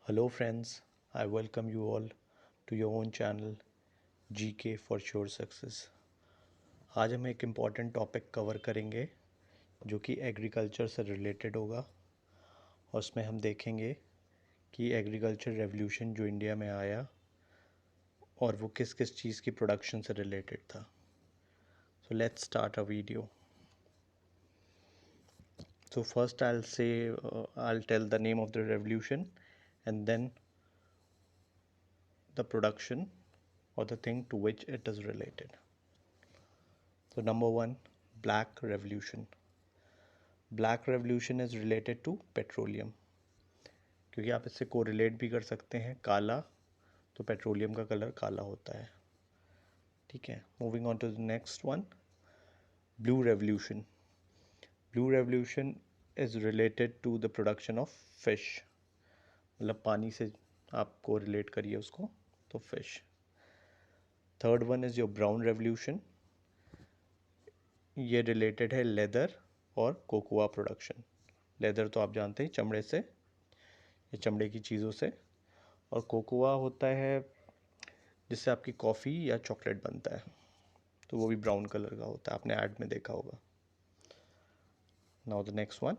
Hello friends, I welcome you all to your own channel GK for Sure Success। आज हम एक important topic cover करेंगे जो कि एग्रीकल्चर से रिलेटेड होगा और उसमें हम देखेंगे कि एग्रीकल्चर रेवोल्यूशन जो इंडिया में आया और वो किस किस चीज़ की प्रोडक्शन से रिलेटेड था। So let's start a video. So first I'll tell the name of the revolution and then the production or the thing to which it is related. So number one, Black Revolution. Black Revolution is related to petroleum, क्योंकि आप इससे correlate भी कर सकते हैं। काला तो petroleum का कलर काला होता है, ठीक है। Moving on to the next one, blue revolution. Blue revolution is related to the production of fish, मतलब पानी से आपको रिलेट करिए उसको, तो fish. Third one is your brown revolution. ये रिलेटेड है लेदर और कोकोआ प्रोडक्शन। लेदर तो आप जानते हैं चमड़े से, ये चमड़े की चीज़ों से, और कोकोआ होता है जिससे आपकी कॉफ़ी या चॉकलेट बनता है, तो वो भी ब्राउन कलर का होता है, आपने ऐड में देखा होगा। Now the next one,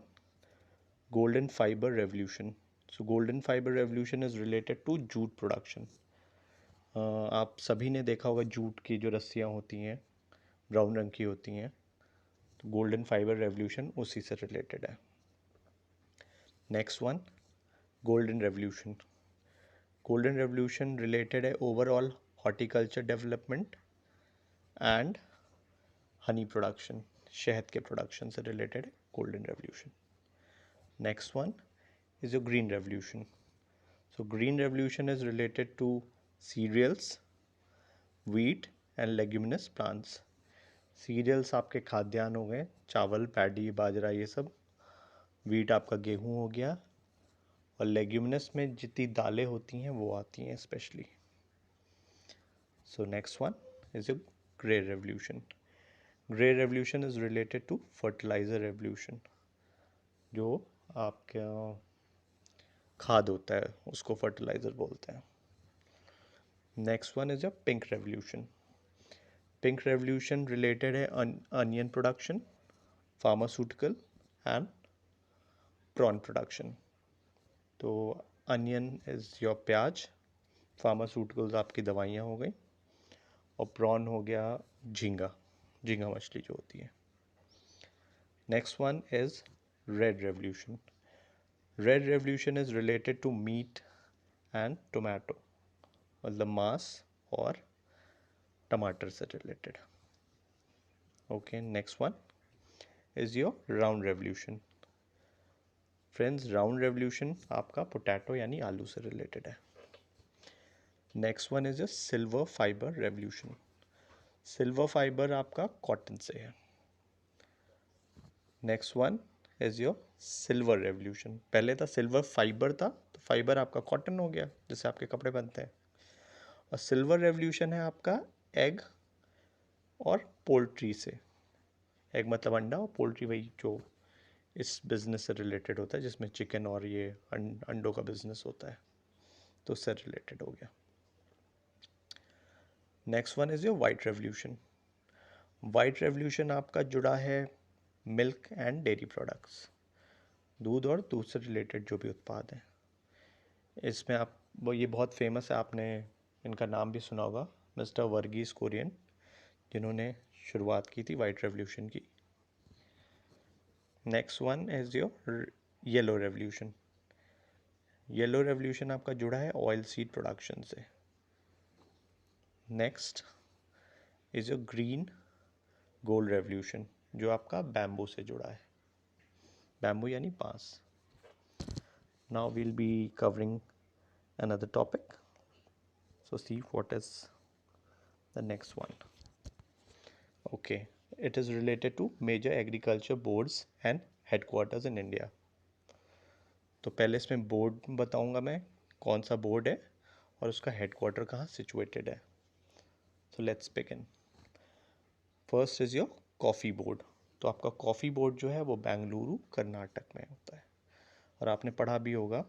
golden fibre revolution. So golden fibre revolution is related to jute production. आप सभी ने देखा होगा जूट की जो रस्सियाँ होती हैं ब्राउन रंग की होती हैं, तो गोल्डन फाइबर रेवोल्यूशन उसी से रिलेटेड है। Next one, golden revolution. Golden revolution related है overall horticulture development and honey production, शहद के प्रोडक्शन से रिलेटेड है golden revolution. Next one is your green revolution. So green revolution is related to cereals, wheat and leguminous plants. Cereals आपके खाद्यान्न हो गए, चावल, पैडी, बाजरा, ये सब। व्हीट आपका गेहूँ हो गया, और लेग्यूमिनस में जितनी दालें होती हैं वो आती हैं specially. So next one is your grey revolution. Grey revolution is related to fertiliser revolution. जो आपका खाद होता है उसको फर्टिलाइज़र बोलते हैं। Next one is a pink revolution. Pink revolution related है onion production, pharmaceutical and prawn production. तो अनियन इज़ योर प्याज, फार्मास्यूटिकल्स आपकी दवाइयाँ हो गई, और प्रॉन हो गया झींगा, झींगा मछली जो होती है। Next one is red revolution. Red revolution is related to meat and tomato, मतलब मांस और टमाटर से related. Okay, next one is your round revolution. Friends, round revolution आपका पोटैटो यानी आलू से रिलेटेड है। Next one is your silver fibre revolution. Silver fibre आपका कॉटन से है। Next one is your silver revolution. पहले था सिल्वर फाइबर था, तो फाइबर आपका कॉटन हो गया जिससे आपके कपड़े बनते हैं, और सिल्वर रेवोल्यूशन है आपका एग और पोल्ट्री से। एग मतलब अंडा, और पोल्ट्री वही जो इस बिज़नेस से रिलेटेड होता है जिसमें चिकन और ये अंडों का बिज़नेस होता है, तो उससे रिलेटेड हो गया। Next one is your white revolution. White revolution आपका जुड़ा है मिल्क एंड डेयरी प्रोडक्ट्स, दूध और दूध से रिलेटेड जो भी उत्पाद हैं। इसमें आप वो ये बहुत फेमस है, आपने इनका नाम भी सुना होगा, मिस्टर वर्गीस कुरियन, जिन्होंने शुरुआत की थी वाइट रेवोल्यूशन की। Next one is your yellow revolution. Yellow revolution आपका जुड़ा है ऑयल सीड प्रोडक्शन से। Next is your green gold revolution, जो आपका बैम्बू से जुड़ा है, बैम्बू यानी बांस। Now we'll be covering another topic, so see what is the next one. Okay, it is related to major agriculture boards and headquarters in India. तो पहले इसमें बोर्ड बताऊंगा मैं, कौन सा बोर्ड है और उसका हेडक्वार्टर कहाँ सिचुएटेड है। So let's begin. First is your coffee board. तो आपका कॉफ़ी बोर्ड जो है वो बेंगलुरु कर्नाटक में होता है, और आपने पढ़ा भी होगा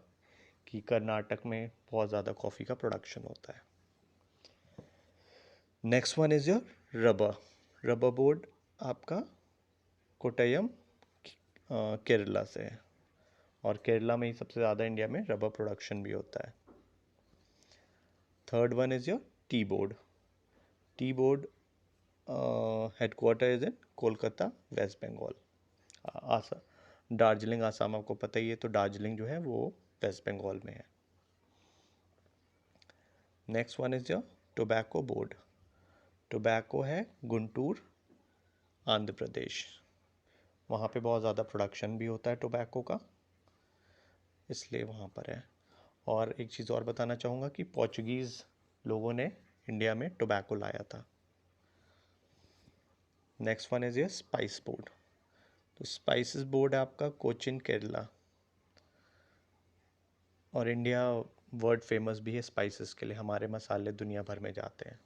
कि कर्नाटक में बहुत ज़्यादा कॉफ़ी का प्रोडक्शन होता है। Next one is your rubber. Rubber board आपका कोट्टयम केरला से है, और केरला में ही सबसे ज़्यादा इंडिया में रबर प्रोडक्शन भी होता है। Third one is your tea board. Tea board headquarter is in Kolkata, West Bengal. Darjeeling Assam आपको पता ही है, तो दार्जिलिंग जो है वो वेस्ट बंगाल में है। Next one is your tobacco board. Tobacco है गुंटूर, आंध्र प्रदेश। वहाँ पे बहुत ज़्यादा प्रोडक्शन भी होता है टोबैको का, इसलिए वहाँ पर है। और एक चीज़ और बताना चाहूँगा कि पोर्चुगीज़ लोगों ने इंडिया में टोबैको लाया था। नेक्स्ट वन इज़ ये स्पाइस बोर्ड। तो स्पाइसेस बोर्ड है आपका कोचिन, केरला, और इंडिया वर्ल्ड फेमस भी है स्पाइसेस के लिए, हमारे मसाले दुनिया भर में जाते हैं।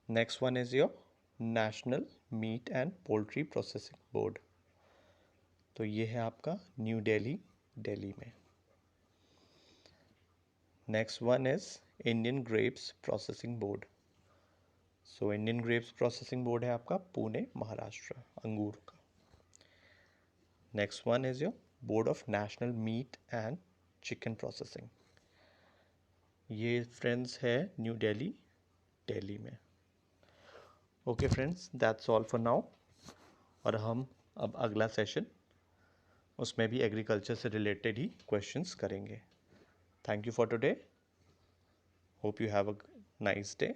Next one is your national meat and poultry processing board. तो ये है आपका न्यू दिल्ली, दिल्ली में। Next one is Indian grapes processing board. So Indian grapes processing board है आपका पुणे, महाराष्ट्र, अंगूर का। Next one is your board of national meat and chicken processing. ये फ्रेंड्स है न्यू दिल्ली, दिल्ली में। Okay friends, that's all for now. और हम अब अगला सेशन, उसमें भी एग्रीकल्चर से रिलेटेड ही क्वेश्चंस करेंगे। Thank you for today. Hope you have a nice day.